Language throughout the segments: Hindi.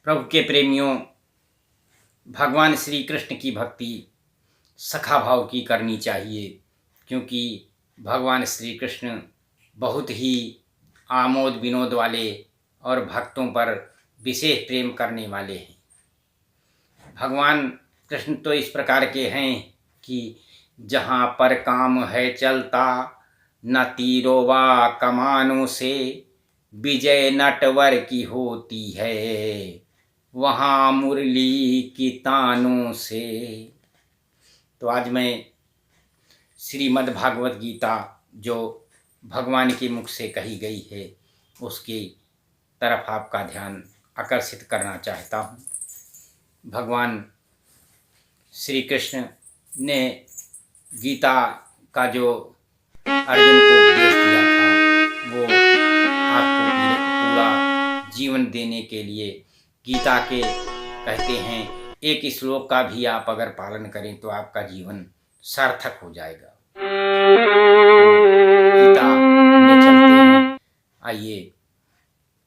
प्रभु के प्रेमियों, भगवान श्री कृष्ण की भक्ति सखा भाव की करनी चाहिए, क्योंकि भगवान श्री कृष्ण बहुत ही आमोद विनोद वाले और भक्तों पर विशेष प्रेम करने वाले हैं। भगवान कृष्ण तो इस प्रकार के हैं कि जहाँ पर काम है चलता, न तीरों व कमानों से विजय नटवर की होती है, वहाँ मुरली की तानों से। तो आज मैं श्रीमद् भागवत गीता जो भगवान के मुख से कही गई है उसकी तरफ आपका ध्यान आकर्षित करना चाहता हूँ। भगवान श्री कृष्ण ने गीता का जो अर्जुन को उपदेश दिया था वो आपको पूरा जीवन देने के लिए गीता के कहते हैं एक श्लोक का भी आप अगर पालन करें तो आपका जीवन सार्थक हो जाएगा। गीता में चलते हैं। आइए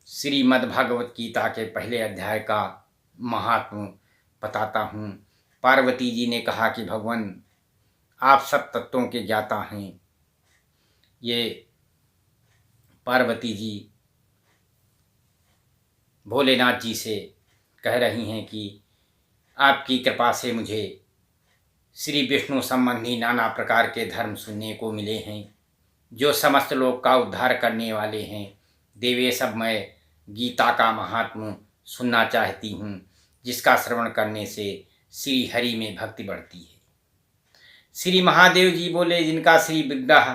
श्रीमद् भागवत गीता के पहले अध्याय का महात्म बताता हूँ। पार्वती जी ने कहा कि भगवान आप सब तत्वों के ज्ञाता हैं। ये पार्वती जी भोलेनाथ जी से कह रही हैं कि आपकी कृपा से मुझे श्री विष्णु संबंधी नाना प्रकार के धर्म सुनने को मिले हैं जो समस्त लोक का उद्धार करने वाले हैं। देवे सब मैं गीता का महात्म सुनना चाहती हूँ, जिसका श्रवण करने से श्री हरि में भक्ति बढ़ती है। श्री महादेव जी बोले, जिनका श्री विग्रह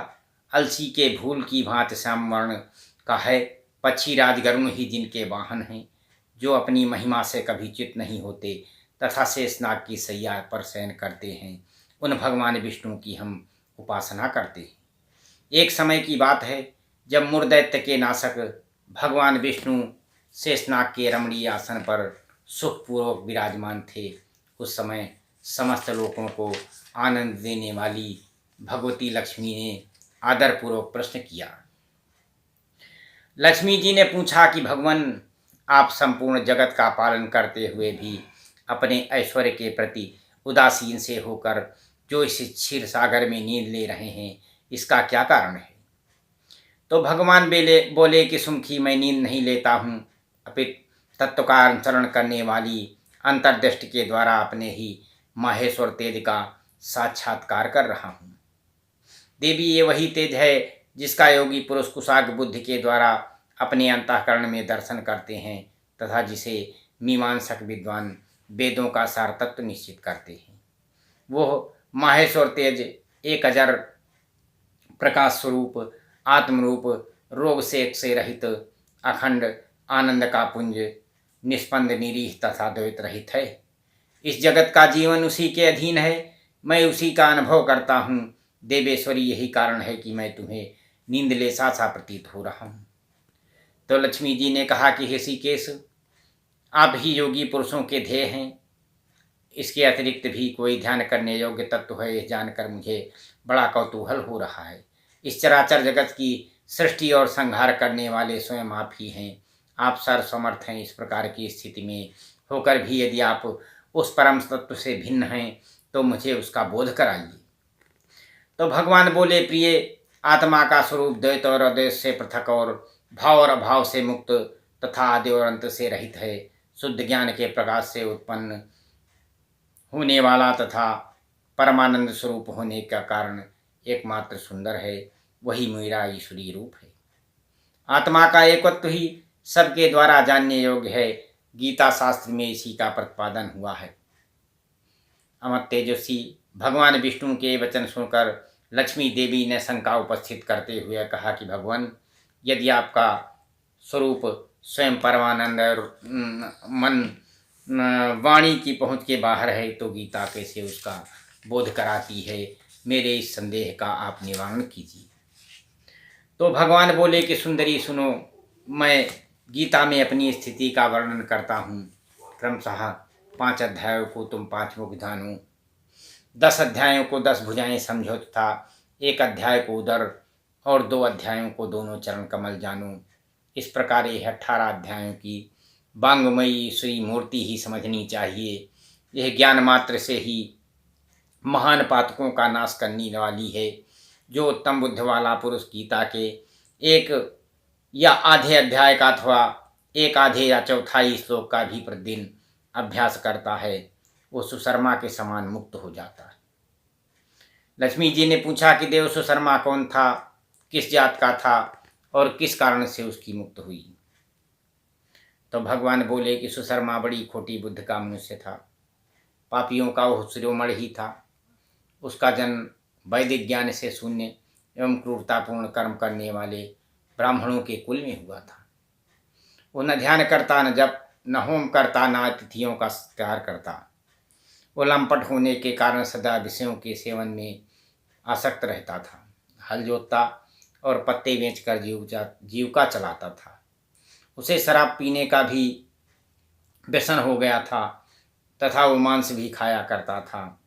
अलसी के फूल की भांति श्याम वर्ण का है, पक्षी राजगरुण ही जिनके वाहन हैं, जो अपनी महिमा से कभी च्युत नहीं होते तथा शेषनाग की सैया पर शयन करते हैं, उन भगवान विष्णु की हम उपासना करते हैं। एक समय की बात है जब मुरदैत्य के नाशक भगवान विष्णु शेषनाग के रमणीय आसन पर सुखपूर्वक विराजमान थे। उस समय समस्त लोगों को आनंद देने वाली भगवती लक्ष्मी ने आदरपूर्वक प्रश्न किया। लक्ष्मी जी ने पूछा कि भगवान, आप संपूर्ण जगत का पालन करते हुए भी अपने ऐश्वर्य के प्रति उदासीन से होकर जो इस क्षीर सागर में नींद ले रहे हैं, इसका क्या कारण है? तो भगवान बोले कि सुमुखी, मैं नींद नहीं लेता हूँ, अपितु तत्व का अनुसरण करने वाली अंतर्दृष्टि के द्वारा अपने ही माहेश्वर तेज का साक्षात्कार कर रहा हूँ। देवी, ये वही तेज है जिसका योगी पुरुष कुशाग्र बुद्धि के द्वारा अपने अंतःकरण में दर्शन करते हैं तथा जिसे मीमांसक विद्वान वेदों का सार तत्व निश्चित करते हैं। वो माहेश्वर तेज एक अजर प्रकाश स्वरूप आत्मरूप रोग से रहित अखंड आनंद का पुंज निष्पंद निरीह तथा द्वैत रहित है। इस जगत का जीवन उसी के अधीन है, मैं उसी का अनुभव करता हूँ। देवेश्वरी, यही कारण है कि मैं तुम्हें नींद ले सा प्रतीत हो रहा हूँ। तो लक्ष्मी जी ने कहा कि ऋषिकेश, आप ही योगी पुरुषों के ध्येय हैं, इसके अतिरिक्त भी कोई ध्यान करने योग्य तत्व है, यह जानकर मुझे बड़ा कौतूहल हो रहा है। इस चराचर जगत की सृष्टि और संहार करने वाले स्वयं आप ही हैं। आप सर्वसमर्थ हैं। इस प्रकार की स्थिति में होकर भी यदि आप उस परम तत्व से भिन्न हैं तो मुझे उसका बोध कराइए। तो भगवान बोले, प्रिय, आत्मा का स्वरूप द्वैत और अद्वैत से पृथक और भाव और अभाव से मुक्त तथा आदि और अंत से रहित है। शुद्ध ज्ञान के प्रकाश से उत्पन्न होने वाला तथा परमानंद स्वरूप होने का कारण एकमात्र सुंदर है, वही मेरा ईश्वरीय रूप है। आत्मा का एकत्व ही सबके द्वारा जानने योग्य है। गीता शास्त्र में इसी का प्रतिपादन हुआ है। अमर तेजस्वी भगवान विष्णु के वचन सुनकर लक्ष्मी देवी ने शंका उपस्थित करते हुए कहा कि भगवान, यदि आपका स्वरूप स्वयं परमानंद और मन वाणी की पहुँच के बाहर है तो गीता कैसे उसका बोध कराती है? मेरे इस संदेह का आप निवारण कीजिए। तो भगवान बोले कि सुंदरी सुनो, मैं गीता में अपनी स्थिति का वर्णन करता हूँ। क्रमशः 5 अध्यायों को तुम 5 मुख जानो, 10 अध्यायों को 10 भुजाएं समझो तथा 1 अध्याय को उदर और 2 अध्यायों को दोनों चरण कमल जानो। इस प्रकार यह 18 अध्यायों की वांगमयी श्री मूर्ति ही समझनी चाहिए। यह ज्ञान मात्र से ही महान पातकों का नाश करने वाली है। जो उत्तम बुद्ध वाला पुरुष गीता के एक या आधे अध्याय का अथवा एक आधे या चौथाई श्लोक का भी प्रतिदिन अभ्यास करता है, वो सुशर्मा के समान मुक्त हो जाता है। लक्ष्मी जी ने पूछा कि देव सुशर्मा कौन था, किस जात का था और किस कारण से उसकी मुक्त हुई। तो भगवान बोले कि सुशर्मा बड़ी खोटी बुद्ध का मनुष्य था, पापियों का वो शिरोमणि ही था। उसका जन्म वैदिक ज्ञान से शून्य एवं क्रूरतापूर्ण कर्म करने वाले ब्राह्मणों के कुल में हुआ था। वो न ध्यान करता, न जप, न होम करता, न अतिथियों का सत्कार करता। वो लंपट होने के कारण सदा विषयों के सेवन में आसक्त रहता था। हल जोतता और पत्ते बेचकर जीविका चलाता था। उसे शराब पीने का भी व्यसन हो गया था तथा वो मांस भी खाया करता था।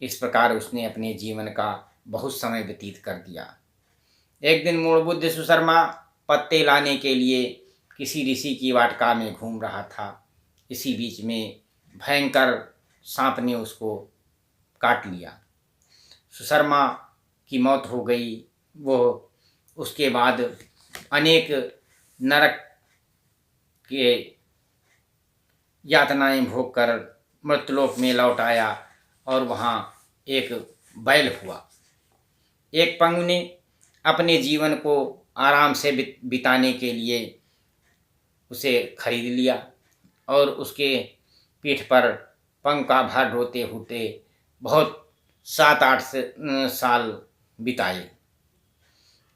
इस प्रकार उसने अपने जीवन का बहुत समय व्यतीत कर दिया। एक दिन मूढ़ बुद्ध सुशर्मा पत्ते लाने के लिए किसी ऋषि की वाटिका में घूम रहा था। इसी बीच में भयंकर सांप ने उसको काट लिया। सुशर्मा की मौत हो गई। वो उसके बाद अनेक नरक के यातनाएं भोग कर मृत्युलोक में लौट आया और वहाँ एक बैल हुआ। एक पंगु ने अपने जीवन को आराम से बिताने के लिए उसे खरीद लिया और उसके पीठ पर पंग का भार ढोते होते बहुत 7-8 साल बिताए।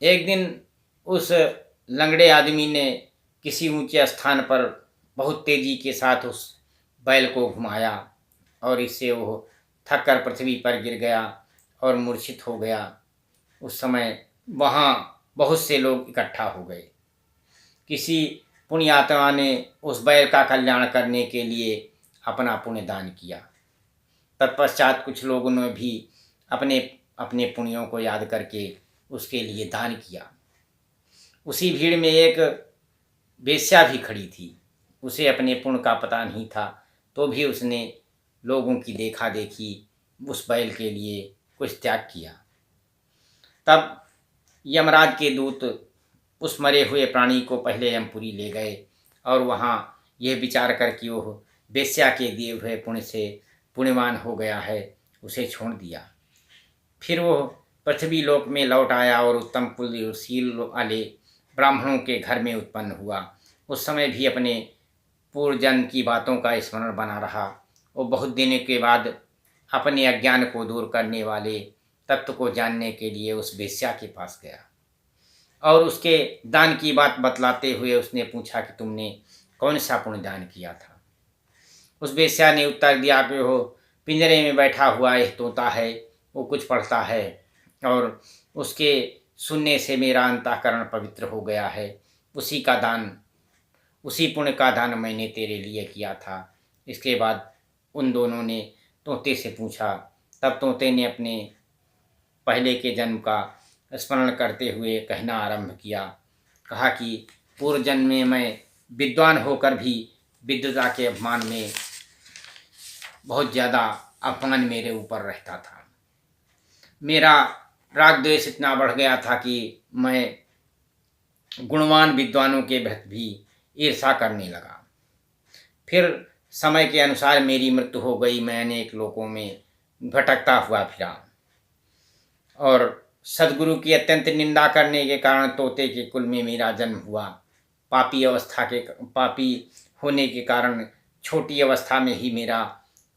एक दिन उस लंगड़े आदमी ने किसी ऊंचे स्थान पर बहुत तेजी के साथ उस बैल को घुमाया और इससे वो थक कर पृथ्वी पर गिर गया और मूर्छित हो गया। उस समय वहाँ बहुत से लोग इकट्ठा हो गए। किसी पुण्यात्मा ने उस बैल का कल्याण करने के लिए अपना पुण्य दान किया। तत्पश्चात कुछ लोगों ने भी अपने अपने पुण्यों को याद करके उसके लिए दान किया। उसी भीड़ में एक वेश्या भी खड़ी थी। उसे अपने पुण्य का पता नहीं था, तो भी उसने लोगों की देखा देखी उस बैल के लिए कुछ त्याग किया। तब यमराज के दूत उस मरे हुए प्राणी को पहले यमपुरी ले गए और वहाँ यह विचार कर कि वह वेश्या के दिए हुए पुण्य से पुण्यवान हो गया है, उसे छोड़ दिया। फिर वह पृथ्वी लोक में लौट आया और उत्तम कुलशील वाले ब्राह्मणों के घर में उत्पन्न हुआ। उस समय भी अपने पूर्व जन्म की बातों का स्मरण बना रहा। वो बहुत दिनों के बाद अपने अज्ञान को दूर करने वाले तत्व को जानने के लिए उस वेश्या के पास गया और उसके दान की बात बतलाते हुए उसने पूछा कि तुमने कौन सा पुण्य दान किया था। उस वेश्या ने उत्तर दिया कि वो पिंजरे में बैठा हुआ एक तोता है, वो कुछ पढ़ता है और उसके सुनने से मेरा अंतःकरण पवित्र हो गया है। उसी पुण्य का दान मैंने तेरे लिए किया था। इसके बाद उन दोनों ने तोते से पूछा। तब तोते ने अपने पहले के जन्म का स्मरण करते हुए कहना आरंभ किया। कहा कि पूर्व जन्म में मैं विद्वान होकर भी विद्वता के अपमान में बहुत ज़्यादा अपमान मेरे ऊपर रहता था। मेरा राग द्वेष इतना बढ़ गया था कि मैं गुणवान विद्वानों के प्रति भी ईर्षा करने लगा। फिर समय के अनुसार मेरी मृत्यु हो गई। मैं अनेक लोकों में भटकता हुआ फिरा और सदगुरु की अत्यंत निंदा करने के कारण तोते के कुल में मेरा जन्म हुआ। पापी होने के कारण छोटी अवस्था में ही मेरा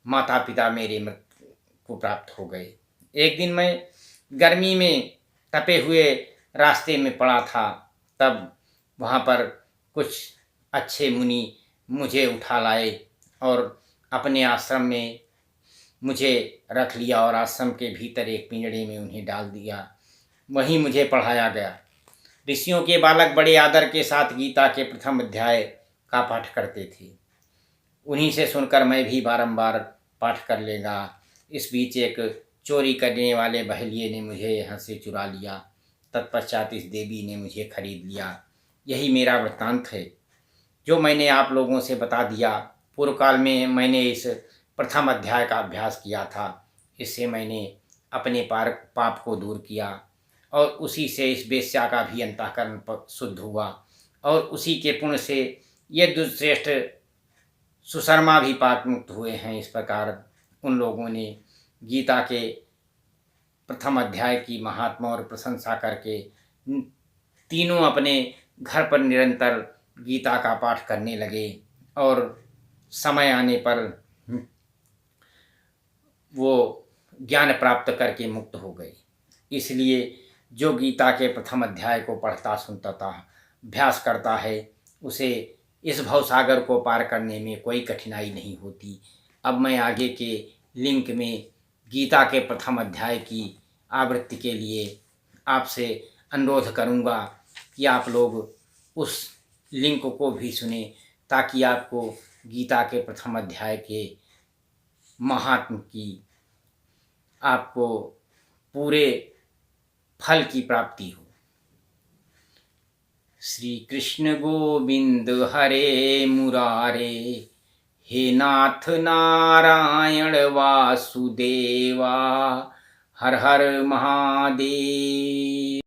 माता पिता मेरे मृत्यु को प्राप्त हो गए। एक दिन मैं गर्मी में तपे हुए रास्ते में पड़ा था। तब वहाँ पर कुछ अच्छे मुनि मुझे उठा लाए और अपने आश्रम में मुझे रख लिया और आश्रम के भीतर एक पिंजड़े में उन्हें डाल दिया। वहीं मुझे पढ़ाया गया। ऋषियों के बालक बड़े आदर के साथ गीता के प्रथम अध्याय का पाठ करते थे। उन्हीं से सुनकर मैं भी बारंबार पाठ कर लेगा। इस बीच एक चोरी करने वाले बहलिये ने मुझे यहाँ से चुरा लिया। तत्पश्चात इस देवी ने मुझे खरीद लिया। यही मेरा वृत्तांत है। जो मैंने आप लोगों से बता दिया, पूर्व काल में मैंने इस प्रथम अध्याय का अभ्यास किया था। इससे मैंने अपने पाप को दूर किया और उसी से इस वेश्या का भी अंतःकरण शुद्ध हुआ और उसी के पुण्य से ये दुष्श्रेष्ठ सुशर्मा भी पाप मुक्त हुए हैं। इस प्रकार उन लोगों ने गीता के प्रथम अध्याय की महात्मा और प्रशंसा करके तीनों अपने घर पर निरंतर गीता का पाठ करने लगे और समय आने पर वो ज्ञान प्राप्त करके मुक्त हो गए। इसलिए जो गीता के प्रथम अध्याय को पढ़ता सुनता था, अभ्यास करता है, उसे इस भवसागर को पार करने में कोई कठिनाई नहीं होती। अब मैं आगे के लिंक में गीता के प्रथम अध्याय की आवृत्ति के लिए आपसे अनुरोध करूंगा कि आप लोग उस लिंक को भी सुने, ताकि आपको गीता के प्रथम अध्याय के महात्म की आपको पूरे फल की प्राप्ति हो। श्री कृष्ण गोविंद हरे मुरारे, हे नाथ नारायण वासुदेवा, हर हर महादेव।